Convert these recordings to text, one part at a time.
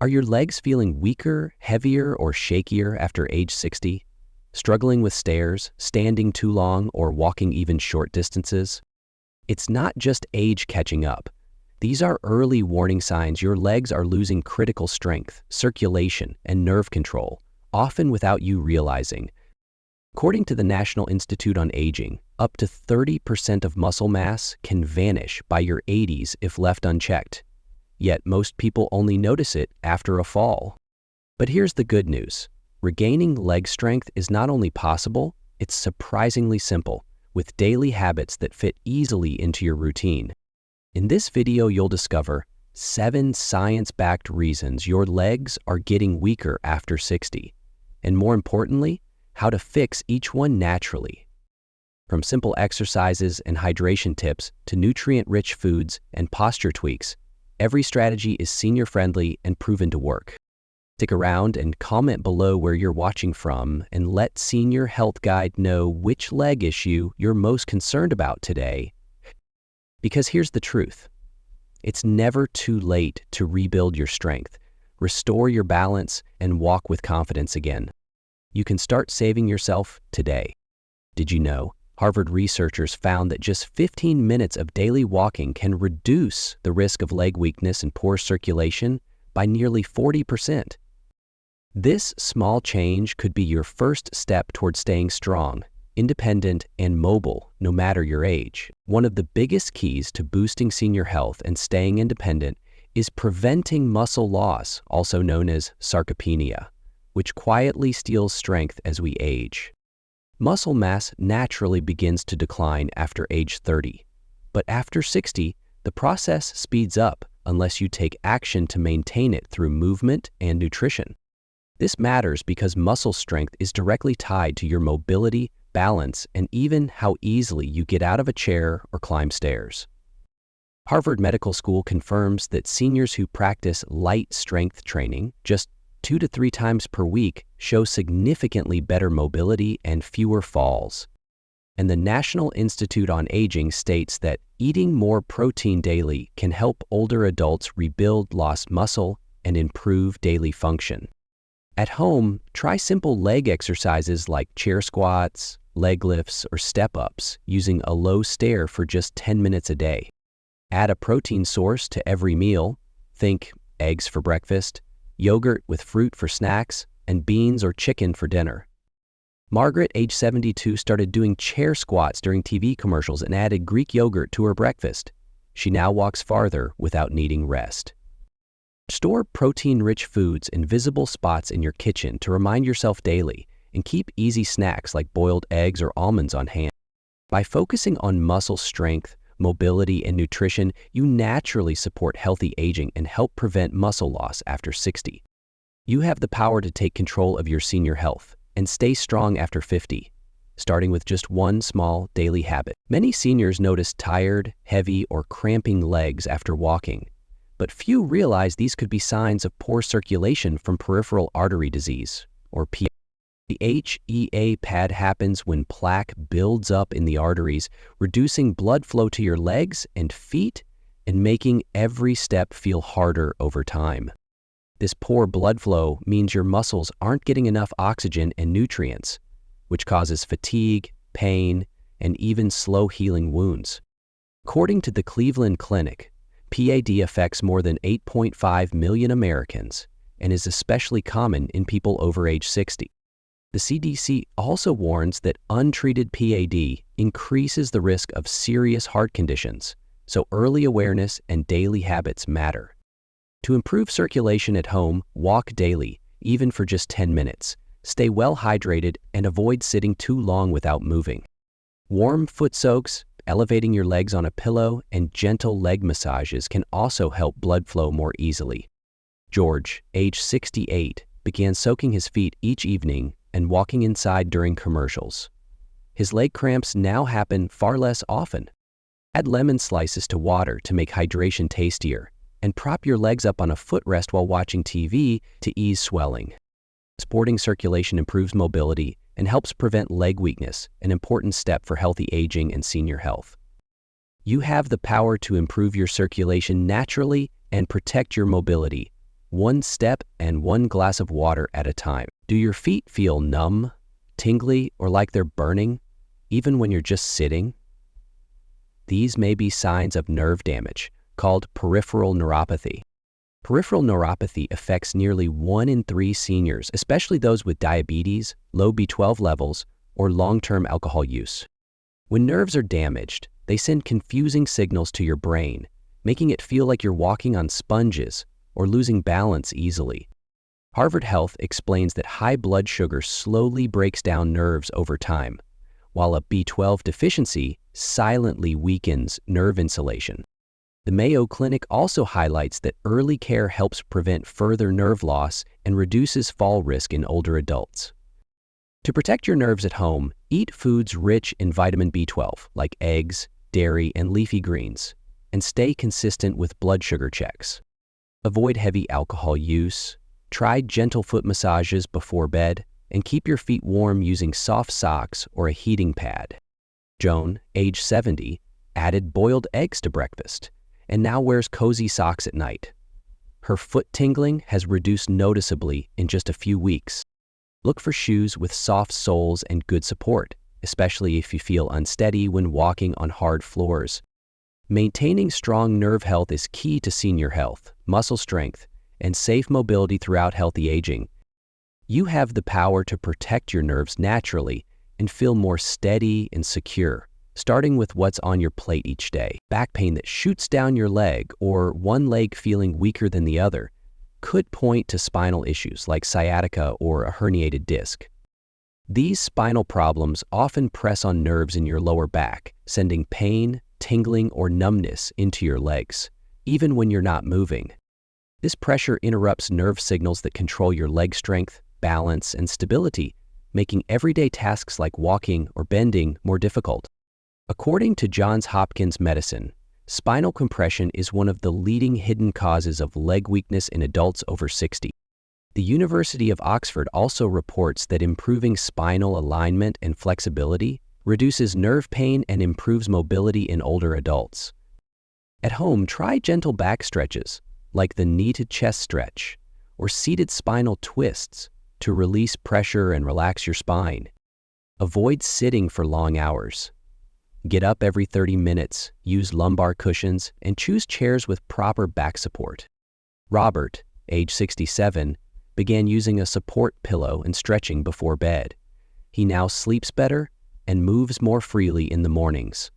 Are your legs feeling weaker, heavier, or shakier after age 60? Struggling with stairs, standing too long, or walking even short distances? It's not just age catching up. These are early warning signs your legs are losing critical strength, circulation, and nerve control, often without you realizing. According to the National Institute on Aging, up to 30% of muscle mass can vanish by your 80s if left unchecked. Yet most people only notice it after a fall. But here's the good news. Regaining leg strength is not only possible, it's surprisingly simple, with daily habits that fit easily into your routine. In this video, you'll discover 7 science-backed reasons your legs are getting weaker after 60, and more importantly, how to fix each one naturally. From simple exercises and hydration tips to nutrient-rich foods and posture tweaks, every strategy is senior-friendly and proven to work. Stick around and comment below where you're watching from and let Senior Health Guide know which leg issue you're most concerned about today. Because here's the truth. It's never too late to rebuild your strength, restore your balance, and walk with confidence again. You can start saving yourself today. Did you know Harvard researchers found that just 15 minutes of daily walking can reduce the risk of leg weakness and poor circulation by nearly 40%. This small change could be your first step toward staying strong, independent, and mobile, no matter your age. One of the biggest keys to boosting senior health and staying independent is preventing muscle loss, also known as sarcopenia, which quietly steals strength as we age. Muscle mass naturally begins to decline after age 30, but after 60, the process speeds up unless you take action to maintain it through movement and nutrition. This matters because muscle strength is directly tied to your mobility, balance, and even how easily you get out of a chair or climb stairs. Harvard Medical School confirms that seniors who practice light strength training just 2 to 3 times per week show significantly better mobility and fewer falls. And the National Institute on Aging states that eating more protein daily can help older adults rebuild lost muscle and improve daily function. At home, try simple leg exercises like chair squats, leg lifts, or step-ups using a low stair for just 10 minutes a day. Add a protein source to every meal. Think eggs for breakfast, yogurt with fruit for snacks, and beans or chicken for dinner. Margaret, age 72, started doing chair squats during TV commercials and added Greek yogurt to her breakfast. She now walks farther without needing rest. Store protein-rich foods in visible spots in your kitchen to remind yourself daily, and keep easy snacks like boiled eggs or almonds on hand. By focusing on muscle strength, mobility, and nutrition, you naturally support healthy aging and help prevent muscle loss after 60. You have the power to take control of your senior health and stay strong after 50, starting with just one small daily habit. Many seniors notice tired, heavy, or cramping legs after walking, but few realize these could be signs of poor circulation from peripheral artery disease, or PA. The HEA pad happens when plaque builds up in the arteries, reducing blood flow to your legs and feet and making every step feel harder over time. This poor blood flow means your muscles aren't getting enough oxygen and nutrients, which causes fatigue, pain, and even slow healing wounds. According to the Cleveland Clinic, PAD affects more than 8.5 million Americans and is especially common in people over age 60. The CDC also warns that untreated PAD increases the risk of serious heart conditions, so early awareness and daily habits matter. To improve circulation at home, walk daily, even for just 10 minutes. Stay well hydrated and avoid sitting too long without moving. Warm foot soaks, elevating your legs on a pillow, and gentle leg massages can also help blood flow more easily. George, age 68, began soaking his feet each evening and walking inside during commercials. His leg cramps now happen far less often. Add lemon slices to water to make hydration tastier, and prop your legs up on a footrest while watching TV to ease swelling. Supporting circulation improves mobility and helps prevent leg weakness, an important step for healthy aging and senior health. You have the power to improve your circulation naturally and protect your mobility. one step and one glass of water at a time. Do your feet feel numb, tingly, or like they're burning, even when you're just sitting? These may be signs of nerve damage, called peripheral neuropathy. Peripheral neuropathy affects nearly 1 in 3 seniors, especially those with diabetes, low B12 levels, or long-term alcohol use. When nerves are damaged, they send confusing signals to your brain, making it feel like you're walking on sponges or losing balance easily. Harvard Health explains that high blood sugar slowly breaks down nerves over time, while a B12 deficiency silently weakens nerve insulation. The Mayo Clinic also highlights that early care helps prevent further nerve loss and reduces fall risk in older adults. To protect your nerves at home, eat foods rich in vitamin B12, like eggs, dairy, and leafy greens, and stay consistent with blood sugar checks. Avoid heavy alcohol use, try gentle foot massages before bed, and keep your feet warm using soft socks or a heating pad. Joan, age 70, added boiled eggs to breakfast and now wears cozy socks at night. Her foot tingling has reduced noticeably in just a few weeks. Look for shoes with soft soles and good support, especially if you feel unsteady when walking on hard floors. Maintaining strong nerve health is key to senior health, muscle strength, and safe mobility throughout healthy aging. You have the power to protect your nerves naturally and feel more steady and secure, starting with what's on your plate each day. Back pain that shoots down your leg or one leg feeling weaker than the other could point to spinal issues like sciatica or a herniated disc. These spinal problems often press on nerves in your lower back, sending pain, tingling, or numbness into your legs, even when you're not moving. This pressure interrupts nerve signals that control your leg strength, balance, and stability, making everyday tasks like walking or bending more difficult. According to Johns Hopkins Medicine, spinal compression is one of the leading hidden causes of leg weakness in adults over 60. The University of Oxford also reports that improving spinal alignment and flexibility reduces nerve pain and improves mobility in older adults. At home, try gentle back stretches, like the knee-to-chest stretch, or seated spinal twists to release pressure and relax your spine. Avoid sitting for long hours. Get up every 30 minutes, use lumbar cushions, and choose chairs with proper back support. Robert, age 67, began using a support pillow and stretching before bed. He now sleeps better and moves more freely in the mornings.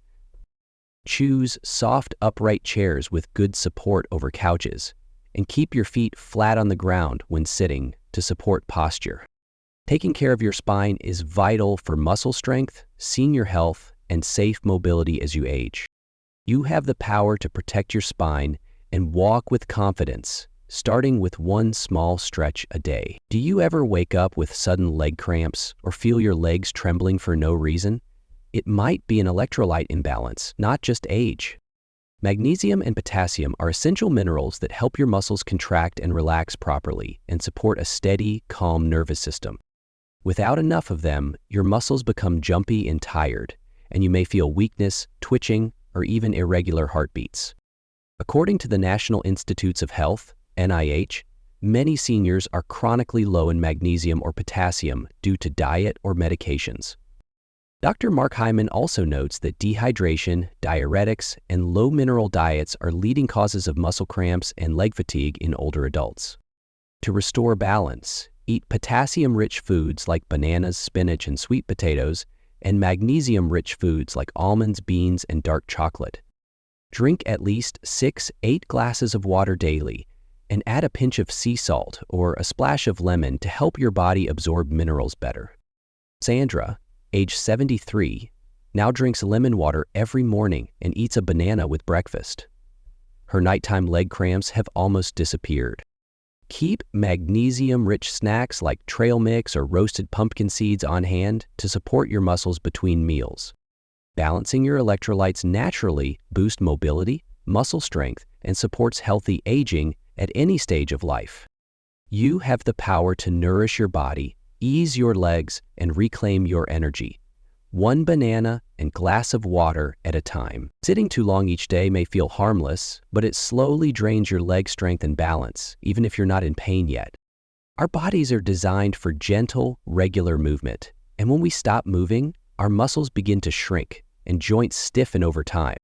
Choose soft, upright chairs with good support over couches, and keep your feet flat on the ground when sitting to support posture. Taking care of your spine is vital for muscle strength, senior health, and safe mobility as you age. You have the power to protect your spine and walk with confidence, starting with one small stretch a day. Do you ever wake up with sudden leg cramps or feel your legs trembling for no reason? It might be an electrolyte imbalance, not just age. Magnesium and potassium are essential minerals that help your muscles contract and relax properly and support a steady, calm nervous system. Without enough of them, your muscles become jumpy and tired, and you may feel weakness, twitching, or even irregular heartbeats. According to the National Institutes of Health, NIH, many seniors are chronically low in magnesium or potassium due to diet or medications. Dr. Mark Hyman also notes that dehydration, diuretics, and low-mineral diets are leading causes of muscle cramps and leg fatigue in older adults. To restore balance, eat potassium-rich foods like bananas, spinach, and sweet potatoes, and magnesium-rich foods like almonds, beans, and dark chocolate. Drink at least 6-8 glasses of water daily, and add a pinch of sea salt or a splash of lemon to help your body absorb minerals better. Sandra, age 73, now drinks lemon water every morning and eats a banana with breakfast. Her nighttime leg cramps have almost disappeared. Keep magnesium-rich snacks like trail mix or roasted pumpkin seeds on hand to support your muscles between meals. Balancing your electrolytes naturally boosts mobility, muscle strength, and supports healthy aging at any stage of life. You have the power to nourish your body, ease your legs, and reclaim your energy. One banana and glass of water at a time. Sitting too long each day may feel harmless, but it slowly drains your leg strength and balance, even if you're not in pain yet. Our bodies are designed for gentle, regular movement, and when we stop moving, our muscles begin to shrink and joints stiffen over time.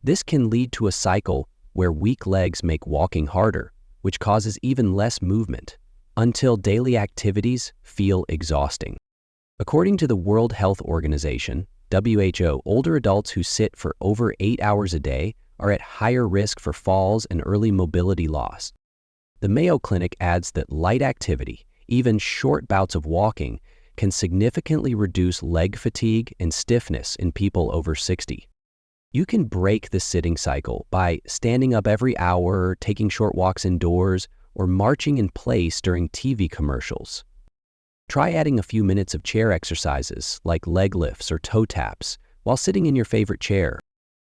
This can lead to a cycle where weak legs make walking harder, which causes even less movement, until daily activities feel exhausting. According to the World Health Organization, WHO, older adults who sit for over 8 hours a day are at higher risk for falls and early mobility loss. The Mayo Clinic adds that light activity, even short bouts of walking, can significantly reduce leg fatigue and stiffness in people over 60. You can break the sitting cycle by standing up every hour, taking short walks indoors, or marching in place during TV commercials. Try adding a few minutes of chair exercises like leg lifts or toe taps while sitting in your favorite chair.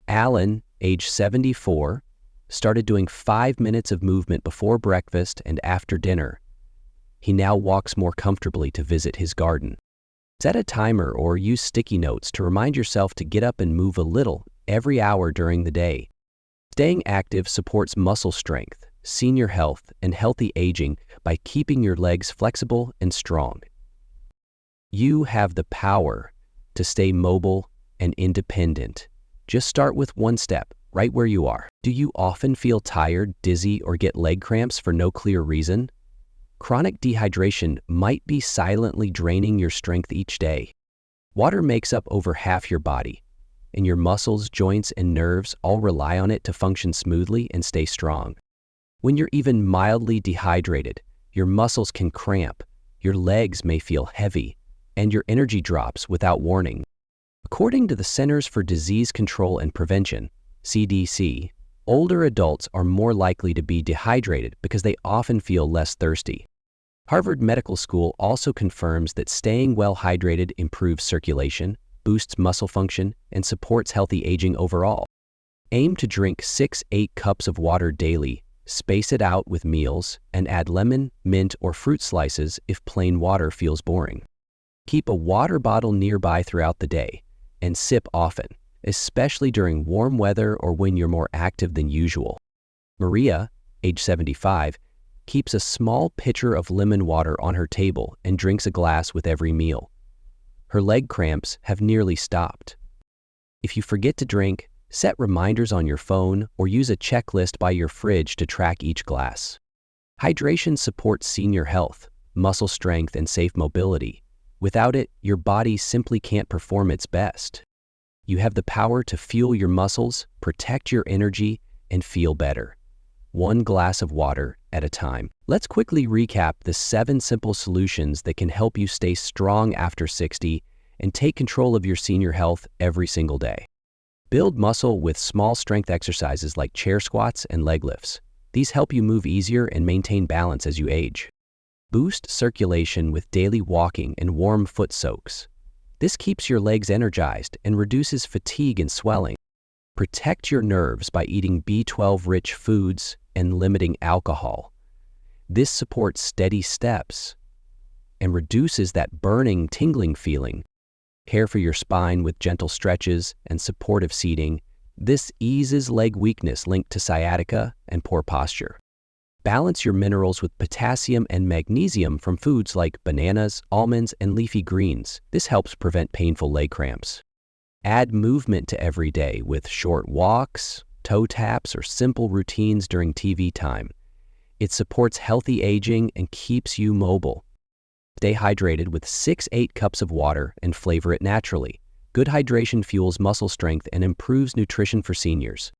Alan, age 74, started doing 5 minutes of movement before breakfast and after dinner. He now walks more comfortably to visit his garden. Set a timer or use sticky notes to remind yourself to get up and move a little every hour during the day. Staying active supports muscle strength, senior health, and healthy aging by keeping your legs flexible and strong. You have the power to stay mobile and independent. Just start with one step, right where you are. Do you often feel tired, dizzy, or get leg cramps for no clear reason? Chronic dehydration might be silently draining your strength each day. Water makes up over half your body, and your muscles, joints, and nerves all rely on it to function smoothly and stay strong. When you're even mildly dehydrated, your muscles can cramp, your legs may feel heavy, and your energy drops without warning. According to the Centers for Disease Control and Prevention, CDC, older adults are more likely to be dehydrated because they often feel less thirsty. Harvard Medical School also confirms that staying well hydrated improves circulation, boosts muscle function, and supports healthy aging overall. Aim to drink 6-8 cups of water daily, space it out with meals, and add lemon, mint, or fruit slices if plain water feels boring. Keep a water bottle nearby throughout the day, and sip often, especially during warm weather or when you're more active than usual. Maria, age 75, keeps a small pitcher of lemon water on her table and drinks a glass with every meal. Her leg cramps have nearly stopped. If you forget to drink, set reminders on your phone or use a checklist by your fridge to track each glass. Hydration supports senior health, muscle strength, and safe mobility. Without it, your body simply can't perform its best. You have the power to fuel your muscles, protect your energy, and feel better. One glass of water at a time. Let's quickly recap the 7 simple solutions that can help you stay strong after 60 and take control of your senior health every single day. Build muscle with small strength exercises like chair squats and leg lifts. These help you move easier and maintain balance as you age. Boost circulation with daily walking and warm foot soaks. This keeps your legs energized and reduces fatigue and swelling. Protect your nerves by eating B12-rich foods and limiting alcohol. This supports steady steps and reduces that burning, tingling feeling. Care for your spine with gentle stretches and supportive seating. This eases leg weakness linked to sciatica and poor posture. Balance your minerals with potassium and magnesium from foods like bananas, almonds, and leafy greens. This helps prevent painful leg cramps. Add movement to every day with short walks, toe taps, or simple routines during TV time. It supports healthy aging and keeps you mobile. Stay hydrated with 6-8 cups of water and flavor it naturally. Good hydration fuels muscle strength and improves nutrition for seniors.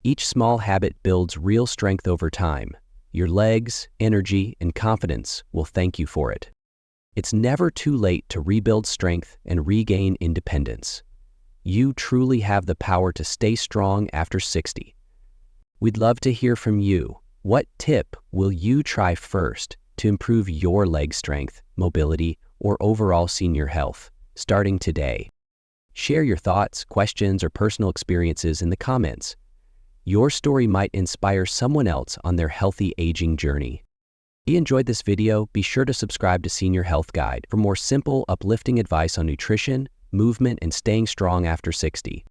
Each small habit builds real strength over time. Your legs, energy, and confidence will thank you for it. It's never too late to rebuild strength and regain independence. You truly have the power to stay strong after 60. We'd love to hear from you. What tip will you try first to improve your leg strength, mobility, or overall senior health, starting today? Share your thoughts, questions, or personal experiences in the comments. Your story might inspire someone else on their healthy aging journey. If you enjoyed this video, be sure to subscribe to Senior Health Guide for more simple, uplifting advice on nutrition, movement, and staying strong after 60.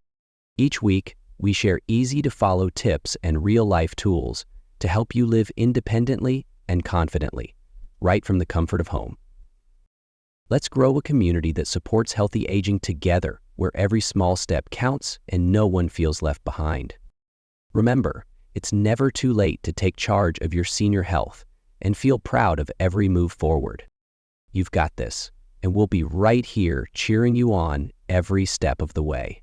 Each week, we share easy-to-follow tips and real-life tools to help you live independently and confidently, right from the comfort of home. Let's grow a community that supports healthy aging together, where every small step counts and no one feels left behind. Remember, it's never too late to take charge of your senior health and feel proud of every move forward. You've got this, and we'll be right here cheering you on every step of the way.